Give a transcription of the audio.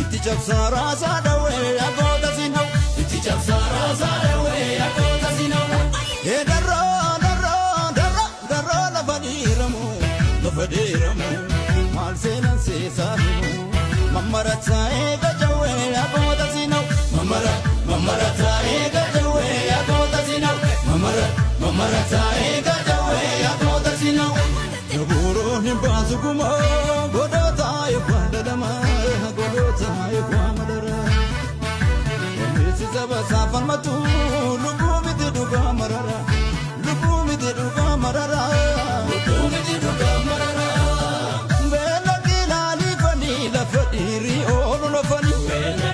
itti cabsaara saadawe agoota sinau itti cabsaara saadawe agoota sinau darra darra darra darra lafa dheeramu maal seenan seesaamu mamarata eega jawe agoota sinau mamarata eega jawe agoota sinau mamarata eega jawe agoota sinau Gaburo himbasu kuma godota yekwadadama godota yekwamadara Misi zaba safan matu lubumi tiduga marara lubumi tiduga marara lubumi tiduga marara Bela gila li fani la fadiri olu la fani Bela